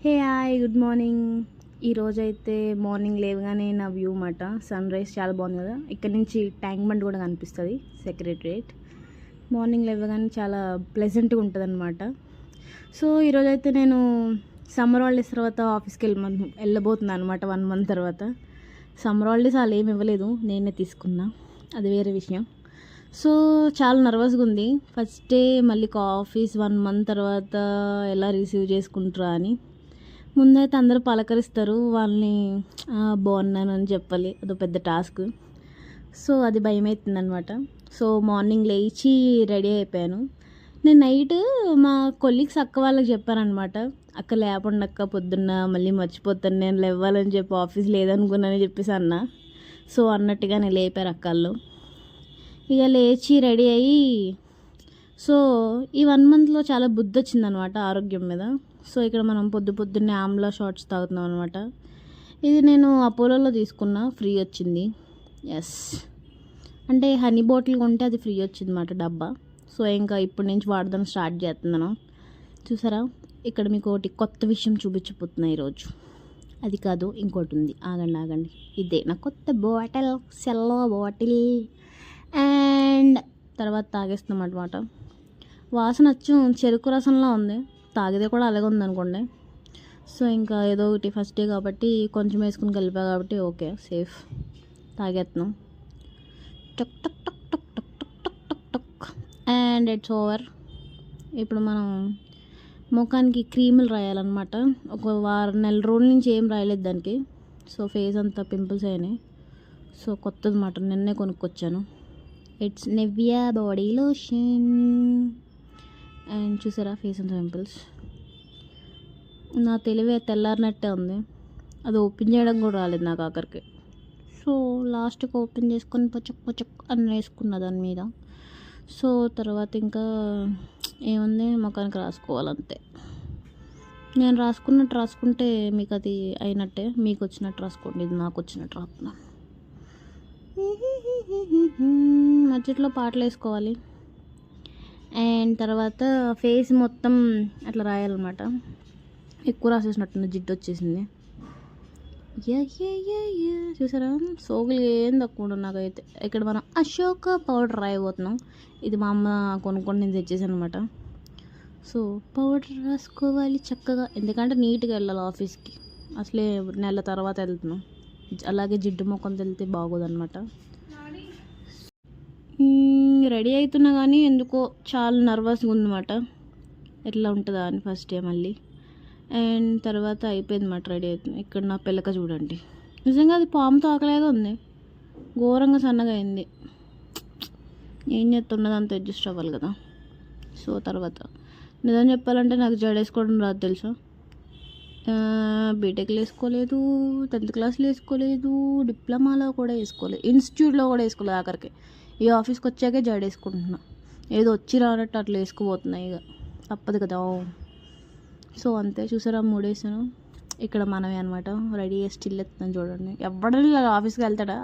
Hey hi good morning. ఈరోజైతే morning లేవగానే నా వ్యూ మాట సన్ రైజ్ చాలా బాగుంది కదా. ఇక్కడ నుంచి ట్యాంక్ బండ్ కూడా కనిపిస్తుంది, సెక్రటరియట్. మార్నింగ్ లేవగానే చాలా ప్లెజెంట్గా ఉంటుంది అనమాట. సో ఈరోజైతే నేను సమ్మర్ హాలిడేస్ తర్వాత ఆఫీస్కి వెళ్ళబోతున్నాను అనమాట. 1 month తర్వాత. సమ్మర్ హాలిడేస్ వాళ్ళు ఏమి ఇవ్వలేదు, నేనే తీసుకున్నా, అది వేరే విషయం. సో చాలా నర్వస్గా ఉంది. ఫస్ట్ డే మళ్ళీ ఆఫీస్ 1 month తర్వాత ఎలా రిసీవ్ చేసుకుంటారా అని. ముందైతే అందరూ పలకరిస్తారు, వాళ్ళని బాగున్నాను అని చెప్పాలి, అదో పెద్ద టాస్క్. సో అది భయం అవుతుంది అనమాట. సో మార్నింగ్ లేచి రెడీ అయిపోయాను. నేను నైట్ మా కొలీగ్స్ అక్క వాళ్ళకి చెప్పానమాట, అక్క లేపండి అక్క, పొద్దున్న మళ్ళీ మర్చిపోతాను నేను లేవాలని చెప్పి, ఆఫీస్ లేదనుకున్నానని చెప్పేసి అన్న. సో అన్నట్టుగా నేను లేపారు అక్కళ్ళు. ఇక లేచి రెడీ అయ్యి, సో ఈ 1 monthలో చాలా బుద్ధి వచ్చిందనమాట ఆరోగ్యం మీద. సో ఇక్కడ మనం పొద్దున్నే ఆమ్లా షార్ట్స్ తాగుతున్నాం అనమాట. ఇది నేను అపోలోలో తీసుకున్నా, ఫ్రీ వచ్చింది. ఎస్, అంటే హనీ బాటిల్ కొంటే అది ఫ్రీ వచ్చింది అన్నమాట, డబ్బా. సో ఇంకా ఇప్పటి నుంచి వాడదాం స్టార్ట్ చేస్తున్నాను. చూసారా, ఇక్కడ మీకు ఒకటి కొత్త విషయం చూపించబోతున్నా ఈరోజు. అది కాదు, ఇంకోటి ఉంది, ఆగండి. ఇదే నా కొత్త బాటిల్, సెల్లో బాటిల్. అండ్ తర్వాత తాగేస్తున్నాం అనమాట. వాసన వచ్చి చెరుకు రసంలో ఉంది, తాగితే కూడా అలాగే ఉందనుకోండి. సో ఇంకా ఏదో ఒకటి, ఫస్ట్ డే కాబట్టి కొంచెం వేసుకుని కలిపా కాబట్టి ఓకే, సేఫ్. తాగేస్తున్నాం. టక్ టక్ టక్ టక్ టక్ టక్ టక్ టక్ టక్. And it's over. ఇప్పుడు మనం ముఖానికి క్రీములు రాయాలన్నమాట. ఒక నెల రోజుల నుంచి ఏం రాయలేదు దానికి. సో ఫేస్ అంతా పింపుల్స్ అయినాయి. సో కొత్తది మాట, నిన్నే కొనుక్కొచ్చాను. It's Nivea body lotion. And చూసారా, ఫేస్ అంతా పింపుల్స్. నా తెలివి తెల్లారినట్టే ఉంది, అది ఓపెన్ చేయడం కూడా రాలేదు నాకు ఆఖరికి. సో లాస్ట్కి ఓపెన్ చేసుకొని పచక్ అని వేసుకున్న దాని మీద. సో తర్వాత ఇంకా ఏముంది, ముఖానికి రాసుకోవాలంతే. నేను రాసుకున్నట్టు రాసుకుంటే మీకు అది అయినట్టే, మీకు వచ్చినట్టు రాసుకోండి, ఇది నాకు వచ్చినట్టు రాస్తున్నా. మధ్యలో పాటలు వేసుకోవాలి. అండ్ తర్వాత ఫేస్ మొత్తం అట్లా రాయాలన్నమాట. ఎక్కువ రాసేసినట్టుంది, జిడ్డు వచ్చేసింది. చూసారా, సోగులు ఏం తక్కువ ఉండదు నాకైతే. ఇక్కడ మనం అశోక పౌడర్ రాయబోతున్నాం. ఇది మా అమ్మ కొనుక్కొని నేను తెచ్చేసాను అనమాట. సో పౌడర్ రాసుకోవాలి చక్కగా, ఎందుకంటే నీట్గా వెళ్ళాలి ఆఫీస్కి. అసలే నెల తర్వాత వెళ్తున్నాం, అలాగే జిడ్డు మొక్కం వెళ్తే బాగోదన్నమాట. రెడీ అవుతున్నా కానీ ఎందుకో చాలా నర్వస్గా ఉందన్నమాట, ఎట్లా ఉంటుందా అని ఫస్ట్ డే మళ్ళీ. అండ్ తర్వాత అయిపోయింది అన్నమాట, రెడీ అవుతుంది. ఇక్కడ నా పిల్లక చూడండి, నిజంగా అది పాముతో ఆకలేగా ఉంది, ఘోరంగా సన్నగా అయింది. ఏం చేస్తున్నది, అంత అడ్జస్ట్ అవ్వాలి కదా. సో తర్వాత నిజం చెప్పాలంటే నాకు జడేసుకోవడం రాదు తెలుసా. బీటెక్లో వేసుకోలేదు, 10th క్లాస్లో వేసుకోలేదు, డిప్లొమాలో కూడా వేసుకోలేదు, ఇన్స్టిట్యూట్లో కూడా వేసుకోలేదు. ఆఖరికి ఈ ఆఫీస్కి వచ్చాకే జడేసుకుంటున్నా, ఏదో వచ్చి రానట్టు అట్లా వేసుకోబోతున్నాయి, ఇక తప్పదు కదా. సో అంతే, చూసారా మూడేసాను. ఇక్కడ మనమే అనమాట, రెడీ స్టిల్ ఎత్తున్నాను చూడండి. ఎవడని ఆఫీస్కి వెళ్తాడా,